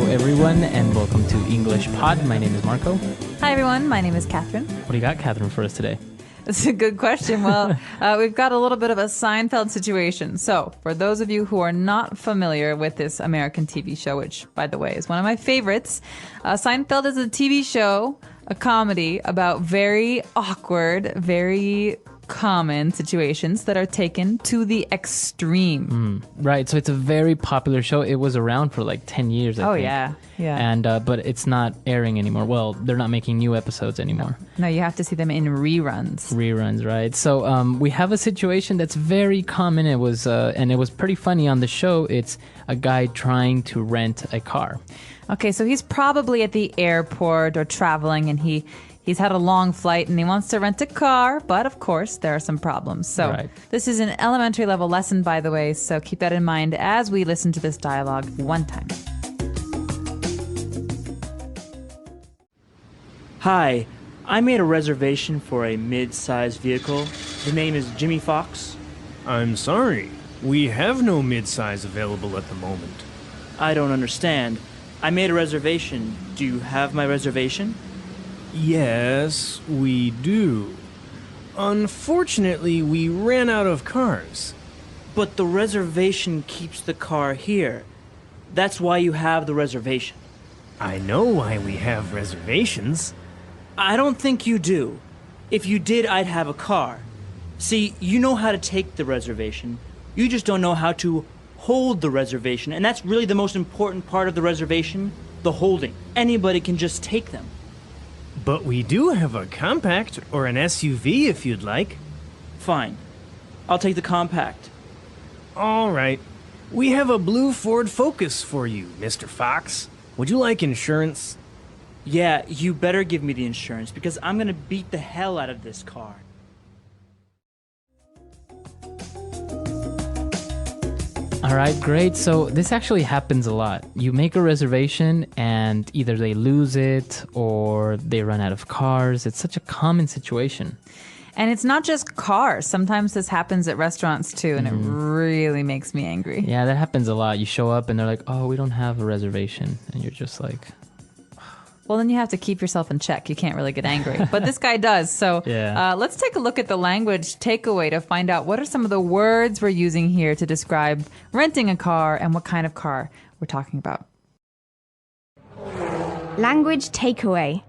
everyone, and welcome to English Pod. My name is Marco. Hi, everyone. My name is Catherine. What do you got, Catherine, for us today? That's a good question. Well, we've got a little bit of a Seinfeld situation. So, for those of you who are not familiar with this American TV show, which, by the way, is one of my favorites, Seinfeld is a TV show, a comedy about very awkward, very common situations that are taken to the extreme. Right, so it's a very popular show. It was around for like 10 years, I think. Yeah. And but it's not airing anymore. Well, they're not making new episodes anymore. No, you have to see them in reruns. Reruns, right? So we have a situation that's very common. It was and it was pretty funny on the show. It's a guy trying to rent a car. Okay, so he's probably at the airport or traveling, and he's had a long flight and he wants to rent a car, but of course there are some problems. So This is an elementary level lesson, by the way, so keep that in mind as we listen to this dialogue one time. Hi, I made a reservation for a mid-sized vehicle. The name is Jimmy Fox. I'm sorry. We have no midsize available at the moment. I don't understand. I made a reservation. Do you have my reservation? Yes, we do. Unfortunately, we ran out of cars. But the reservation keeps the car here. That's why you have the reservation. I know why we have reservations. I don't think you do. If you did, I'd have a car. See, you know how to take the reservation. You just don't know how to hold the reservation. And that's really the most important part of the reservation, the holding. Anybody can just take them. But we do have a compact or an SUV if you'd like. Fine. I'll take the compact. All right. We have a blue Ford Focus for you, Mr. Fox. Would you like insurance? Yeah, you better give me the insurance because I'm gonna beat the hell out of this car. All right, great. So this actually happens a lot. You make a reservation and either they lose it or they run out of cars. It's such a common situation. And it's not just cars. Sometimes this happens at restaurants too, and it really makes me angry. Yeah, that happens a lot. You show up and they're like, oh, we don't have a reservation. And you're just like... Well, then you have to keep yourself in check. You can't really get angry. But this guy does. So let's take a look at the language takeaway to find out what are some of the words we're using here to describe renting a car and what kind of car we're talking about. Language takeaway.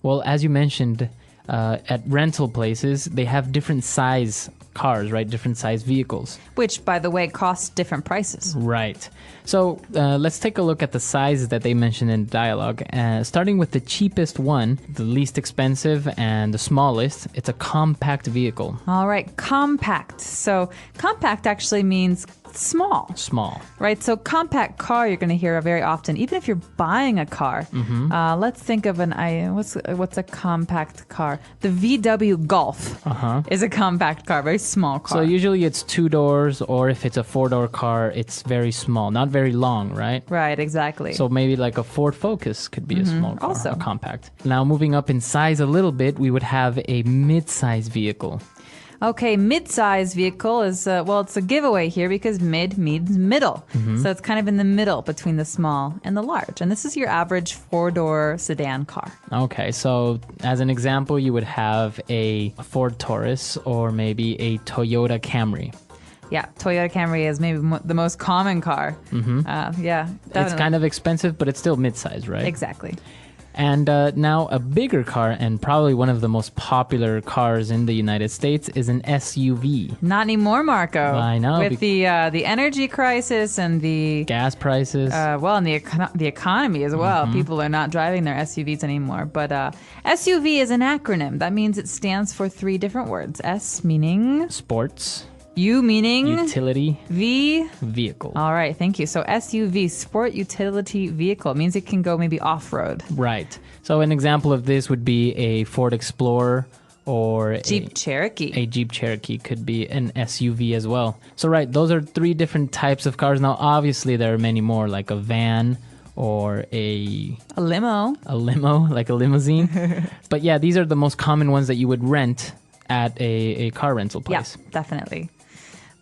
Well, as you mentioned, at rental places, they have different size cars, right? Different size vehicles. Which, by the way, cost different prices. Right. So let's take a look at the sizes that they mentioned in the dialogue. Starting with the cheapest one, the least expensive, and the smallest, it's a compact vehicle. All right, compact. So compact actually means small. Small. Right, so compact car you're going to hear very often, even if you're buying a car. Let's think of what's a compact car? The VW Golf is a compact car, very small car. So usually it's 2 doors, or if it's a 4-door car, it's very small, not very long, right? Right, exactly. So maybe like a Ford Focus could be a small car, also a compact. Now moving up in size a little bit, we would have a mid-size vehicle. Okay, mid-size vehicle is, it's a giveaway here because mid means middle. So it's kind of in the middle between the small and the large. And this is your average 4-door sedan car. Okay, so as an example, you would have a Ford Taurus or maybe a Toyota Camry. Yeah, Toyota Camry is maybe the most common car. Yeah, definitely. It's kind of expensive, but it's still mid-size, right? Exactly. And now a bigger car, and probably one of the most popular cars in the United States, is an SUV. Not anymore, Marco. I know. With the energy crisis and the gas prices. And the economy as well. People are not driving their SUVs anymore. But SUV is an acronym. That means it stands for 3 different words. S meaning... Sports. U meaning? Utility. V? Vehicle. All right, thank you. So SUV, Sport Utility Vehicle, means it can go maybe off-road. Right. So an example of this would be a Ford Explorer or Jeep Cherokee. A Jeep Cherokee could be an SUV as well. So right, those are 3 different types of cars. Now obviously there are many more, like a van or a limo. A limo, like a limousine. But yeah, these are the most common ones that you would rent at a car rental place. Yeah, definitely.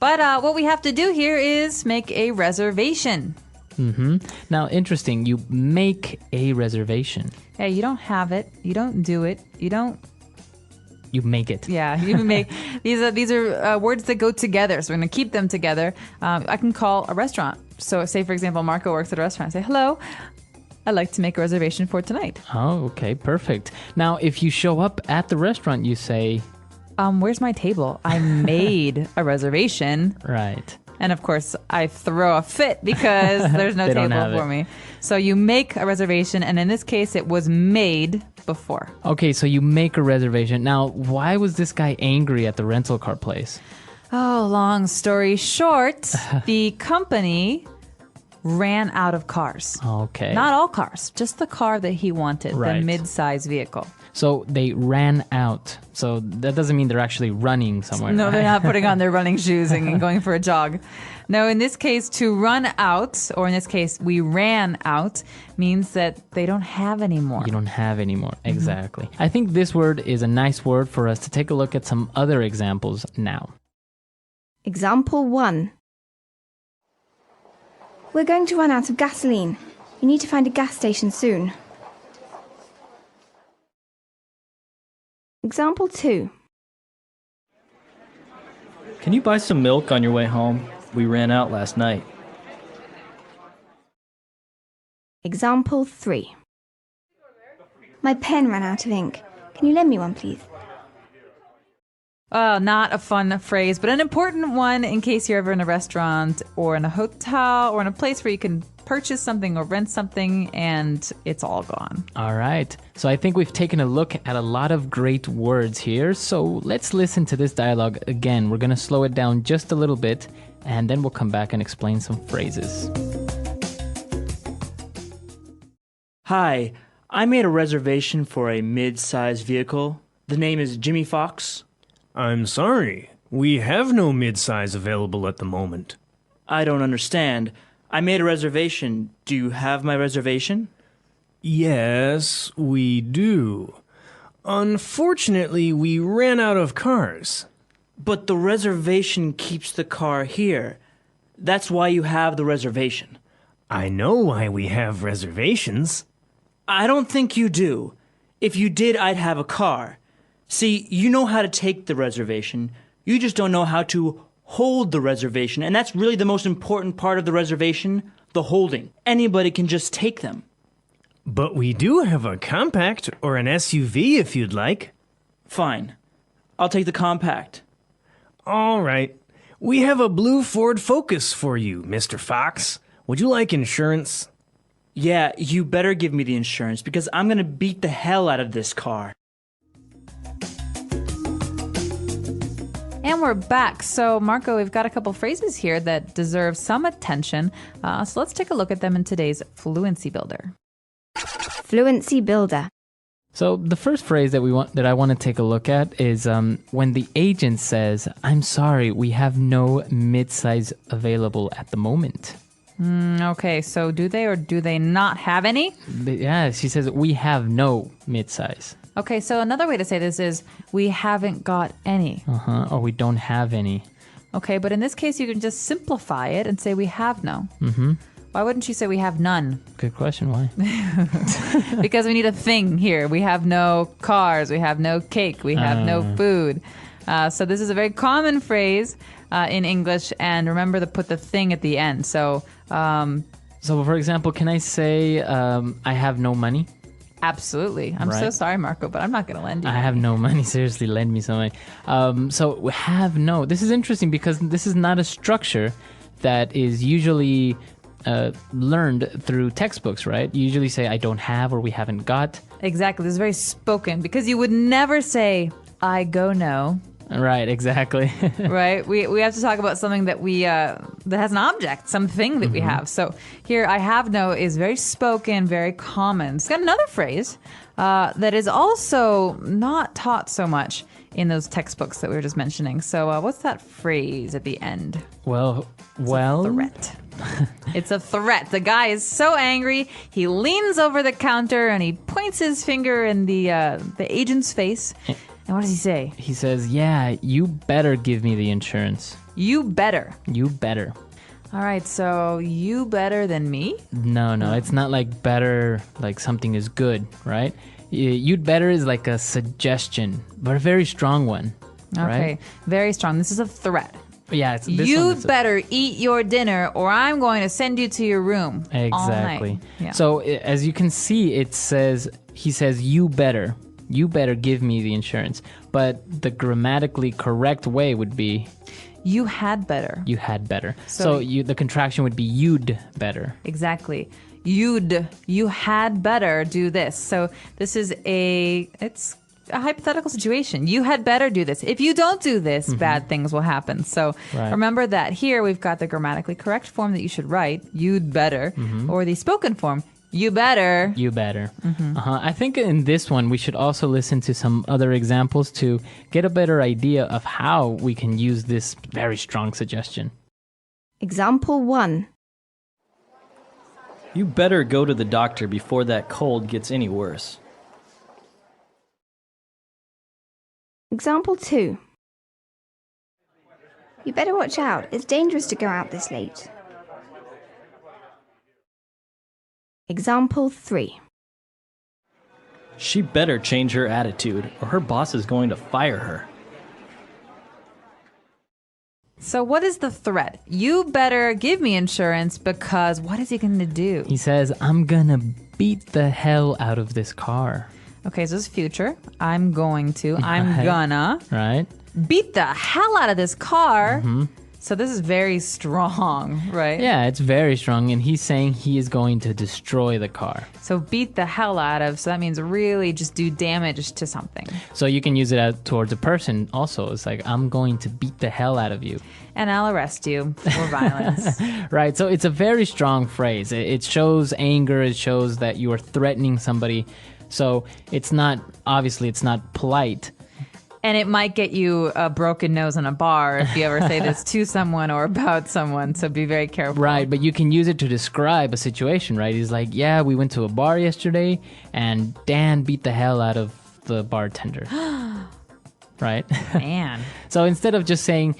But what we have to do here is make a reservation. Now, interesting. You make a reservation. Yeah, you don't have it. You don't do it. You don't. You make it. Yeah, you make these are words that go together. So we're going to keep them together. I can call a restaurant. So, say for example, Marco works at a restaurant. I say, "Hello, I'd like to make a reservation for tonight." Oh, okay, perfect. Now, if you show up at the restaurant, you say, Where's my table? I made a reservation. right. And of course, I throw a fit because there's no They don't table have for it. me. So you make a reservation, and in this case, it was made before. Okay, so you make a reservation. Now, why was this guy angry at the rental car place? Oh, long story short, the company ran out of cars. Okay. Not all cars, just the car that he wanted, Right. the mid-size vehicle. So they ran out. So that doesn't mean they're actually running somewhere. No, right? they're not putting on their running shoes and going for a jog. No, in this case, to run out, or in this case, we ran out, means that they don't have any more. You don't have anymore. Exactly. I think this word is a nice word for us to take a look at some other examples now. Example 1. We're going to run out of gasoline. You need to find a gas station soon. Example 2. Can you buy some milk on your way home? We ran out last night. Example 3. My pen ran out of ink. Can you lend me one, please? Not a fun phrase, but an important one in case you're ever in a restaurant or in a hotel or in a place where you can purchase something or rent something and it's all gone. All right. So I think we've taken a look at a lot of great words here. So let's listen to this dialogue again. We're going to slow it down just a little bit and then we'll come back and explain some phrases. Hi, I made a reservation for a mid-sized vehicle. The name is Jimmy Fox. I'm sorry. We have no midsize available at the moment. I don't understand. I made a reservation. Do you have my reservation? Yes, we do. Unfortunately, we ran out of cars. But the reservation keeps the car here. That's why you have the reservation. I know why we have reservations. I don't think you do. If you did, I'd have a car. See, you know how to take the reservation. You just don't know how to hold the reservation. And that's really the most important part of the reservation, the holding. Anybody can just take them. But we do have a compact or an SUV if you'd like. Fine. I'll take the compact. All right. We have a blue Ford Focus for you, Mr. Fox. Would you like insurance? Yeah, you better give me the insurance because I'm going to beat the hell out of this car. And we're back. So, Marco, we've got a couple phrases here that deserve some attention. So let's take a look at them in today's Fluency Builder. Fluency Builder. So the first phrase that I want to take a look at is when the agent says, "I'm sorry, we have no mid-size available at the moment." Okay, so do they or do they not have any? Yeah, she says, "We have no mid-size." Okay, so another way to say this is we haven't got any. Or we don't have any. Okay, but in this case, you can just simplify it and say we have no. Mm-hmm. Why wouldn't you say we have none? Good question. Why? Because we need a thing here. We have no cars. We have no cake. We have no food. So this is a very common phrase in English. And remember to put the thing at the end. So, So, for example, can I say I have no money? absolutely. I'm so Right. sorry, Marco, but I'm not going to lend you. I have no money. Seriously, lend me some money. So we have no. This is interesting because this is not a structure that is usually learned through textbooks, right? You usually say I don't have or we haven't got. Exactly. This is very spoken because you would never say I go no. Right, exactly. Right? We have to talk about something that we that has an object, something that we have. So here, I have no is very spoken, very common. It's got another phrase that is also not taught so much in those textbooks that we were just mentioning. So what's that phrase at the end? well, Threat. It's a threat. The guy is so angry, he leans over the counter and he points his finger in the agent's face. And what does he say? he says, "Yeah, you better give me the insurance. You better. You better." All right, so you better than me? No, it's not like better, like something is good, right? You'd better is like a suggestion, but a very strong one, Okay, right? very strong. This is a threat. Yeah, it's this You one is better eat your dinner or I'm going to send you to your room. All exactly. night. Yeah. So as you can see, he says you better give me the insurance, but the grammatically correct way would be You had better. you had better. So- The contraction would be you'd better. Exactly. You had better do this. So this is it's a hypothetical situation. You had better do this. If you don't do this, bad things will happen. So Right. remember that here we've got the grammatically correct form that you should write, you'd better, or the spoken form, you better. You better. I think in this one, we should also listen to some other examples to get a better idea of how we can use this very strong suggestion. Example 1. You better go to the doctor before that cold gets any worse. Example 2. You better watch out. It's dangerous to go out this late. Example 3. She better change her attitude, or her boss is going to fire her. So what is the threat? You better give me insurance because what is he going to do? He says, I'm gonna beat the hell out of this car, Okay, so this is future. I'm going to. I'm Right. gonna right? beat the hell out of this car. So this is very strong, right? Yeah, it's very strong, and he's saying he is going to destroy the car. So beat the hell out of. So that means really just do damage to something. So you can use it out towards a person also. It's like, I'm going to beat the hell out of you. And I'll arrest you for violence. Right, so it's a very strong phrase. It shows anger, it shows that you are threatening somebody. So it's not polite. And it might get you a broken nose in a bar if you ever say this to someone or about someone. So be very careful. Right, but you can use it to describe a situation, right? He's like, yeah, we went to a bar yesterday and Dan beat the hell out of the bartender. Right? Man. So instead of just saying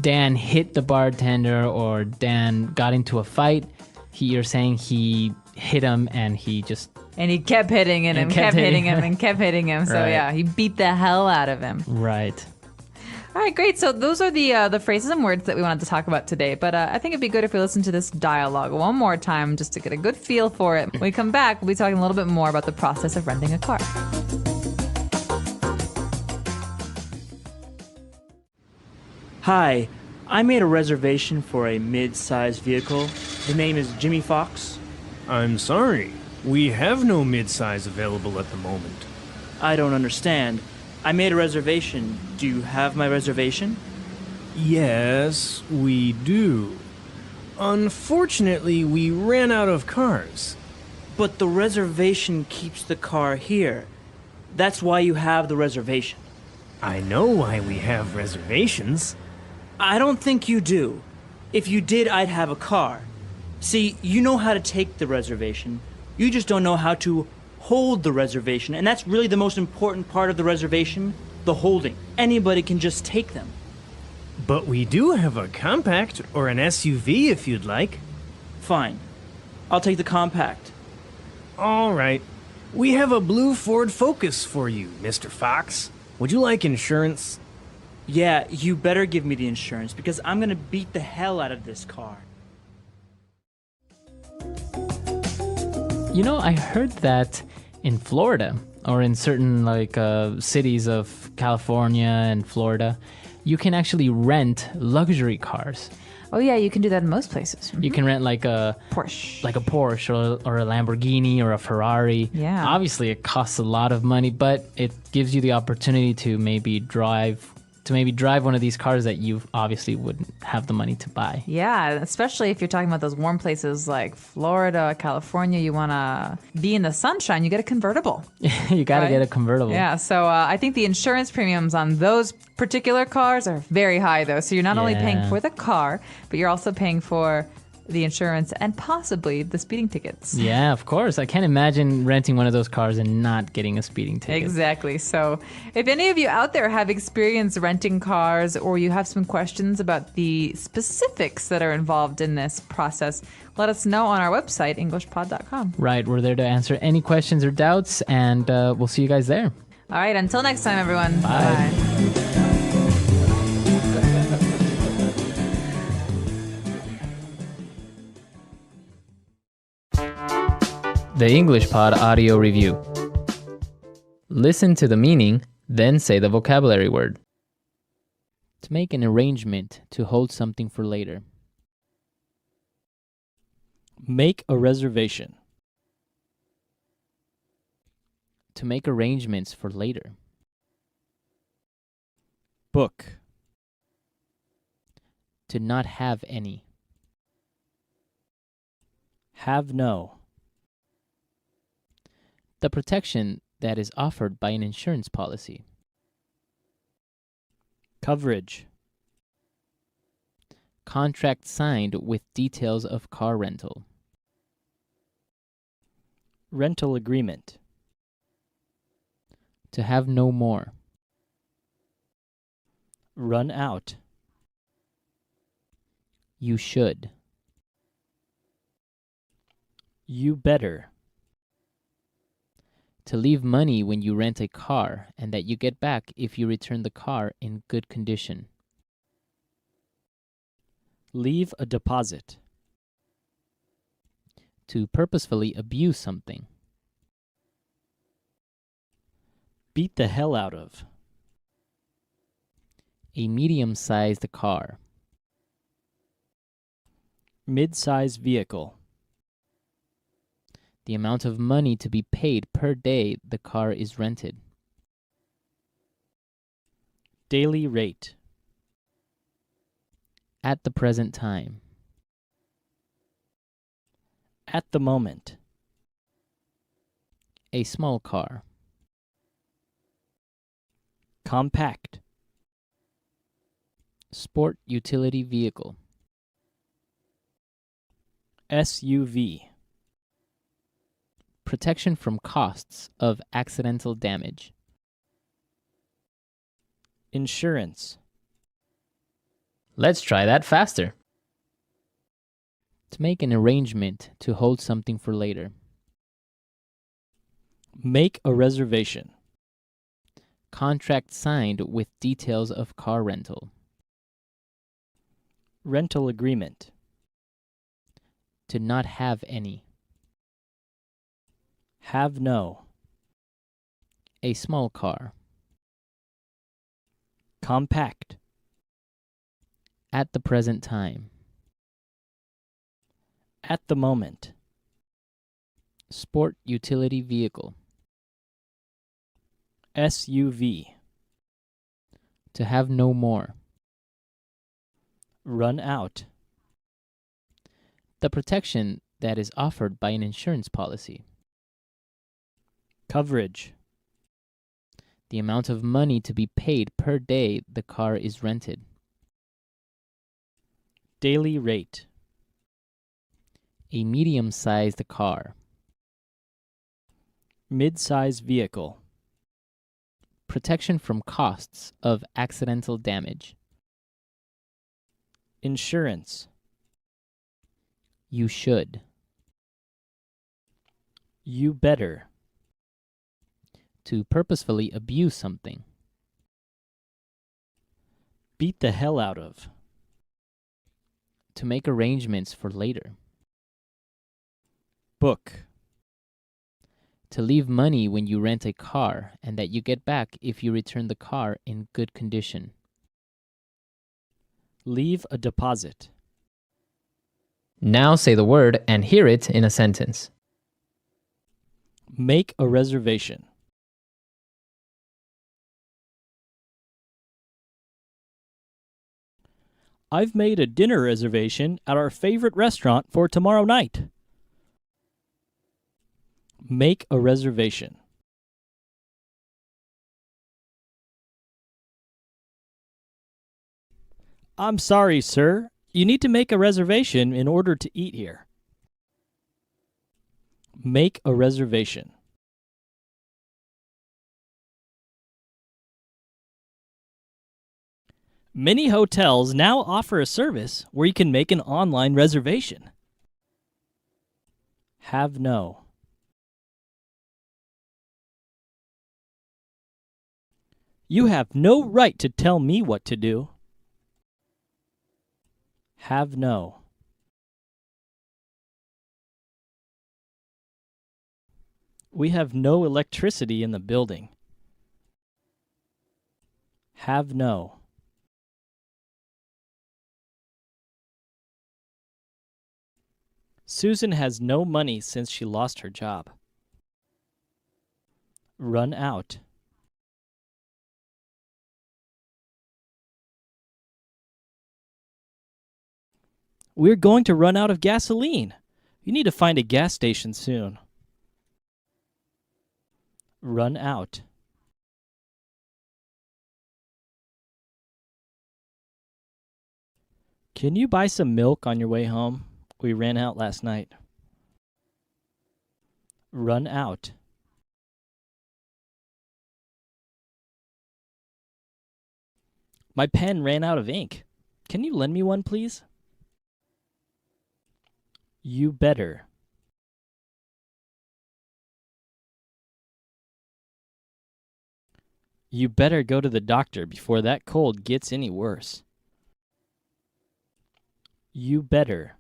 Dan hit the bartender or Dan got into a fight, you're saying he hit him and he just... And he kept hitting him, And kept kept hitting hitting him, and kept hitting him. So Right. yeah, he beat the hell out of him. Right. All right, great. So those are the phrases and words that we wanted to talk about today. But I think it'd be good if we listen to this dialogue one more time just to get a good feel for it. When we come back, we'll be talking a little bit more about the process of renting a car. Hi, I made a reservation for a mid-sized vehicle. The name is Jimmy Fox. I'm sorry. We have no midsize available at the moment. I don't understand. I made a reservation. Do you have my reservation? Yes, we do. Unfortunately, we ran out of cars. But the reservation keeps the car here. That's why you have the reservation. I know why we have reservations. I don't think you do. If you did, I'd have a car. See, you know how to take the reservation. You just don't know how to hold the reservation. And that's really the most important part of the reservation, the holding. Anybody can just take them. But we do have a compact or an SUV if you'd like. Fine. I'll take the compact. All right. We have a blue Ford Focus for you, Mr. Fox. Would you like insurance? Yeah, you better give me the insurance because I'm gonna beat the hell out of this car. You know, I heard that in Florida or in certain cities of California and Florida, you can actually rent luxury cars. Oh yeah, you can do that in most places. You can rent like a Porsche. Porsche or a Lamborghini or a Ferrari. Yeah. Obviously, it costs a lot of money, but it gives you the opportunity to maybe drive one of these cars that you obviously wouldn't have the money to buy. Yeah, especially if you're talking about those warm places like Florida, California, you want to be in the sunshine, you get a convertible. You got to Right? get a convertible. Yeah, so I think the insurance premiums on those particular cars are very high, though. So you're not only paying Yeah. for the car, but you're also paying for the insurance, and possibly the speeding tickets. Yeah, of course. I can't imagine renting one of those cars and not getting a speeding ticket. Exactly. So, if any of you out there have experience renting cars or you have some questions about the specifics that are involved in this process, let us know on our website, englishpod.com. Right. We're there to answer any questions or doubts, and we'll see you guys there. All right. Until next time, everyone. Bye. The English Pod Audio Review. Listen to the meaning, then say the vocabulary word. To make an arrangement to hold something for later. Make a reservation. To make arrangements for later. Book. To not have any. Have no. The protection that is offered by an insurance policy. Coverage. Contract signed with details of car rental. Rental agreement. To have no more. Run out. You should. You better. To leave money when you rent a car and that you get back if you return the car in good condition. Leave a deposit. To purposefully abuse something. Beat the hell out of. A medium-sized car. Mid-size vehicle. The amount of money to be paid per day the car is rented. Daily rate. At the present time. At the moment. A small car. Compact. Sport utility vehicle. SUV. Protection from costs of accidental damage. Insurance. Let's try that faster. To make an arrangement to hold something for later. Make a reservation. Contract signed with details of car rental. Rental agreement. To not have any. Have no. A small car. Compact. At the present time. At the moment. Sport utility vehicle. SUV. To have no more. Run out. The protection that is offered by an insurance policy. Coverage. The amount of money to be paid per day the car is rented. Daily rate. A medium-sized car. Mid-size vehicle. Protection from costs of accidental damage. Insurance. You should. You better. To purposefully abuse something. Beat the hell out of. To make arrangements for later. Book. To leave money when you rent a car and that you get back if you return the car in good condition. Leave a deposit. Now say the word and hear it in a sentence. Make a reservation. I've made a dinner reservation at our favorite restaurant for tomorrow night. Make a reservation. I'm sorry, sir. You need to make a reservation in order to eat here. Make a reservation. Many hotels now offer a service where you can make an online reservation. Have no. You have no right to tell me what to do. Have no. We have no electricity in the building. Have no. Susan has no money since she lost her job. Run out. We're going to run out of gasoline. You need to find a gas station soon. Run out. Can you buy some milk on your way home? We ran out last night. Run out. My pen ran out of ink. Can you lend me one, please? You better. You better go to the doctor before that cold gets any worse. You better.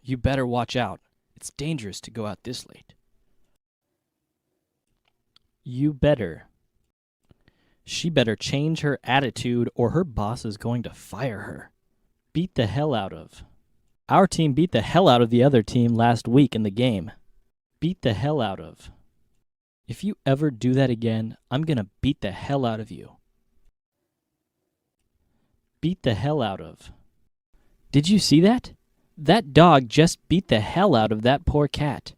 You better watch out. It's dangerous to go out this late. You better. She better change her attitude or her boss is going to fire her. Beat the hell out of. Our team beat the hell out of the other team last week in the game. Beat the hell out of. If you ever do that again, I'm gonna beat the hell out of you. Beat the hell out of. Did you see that? That dog just beat the hell out of that poor cat.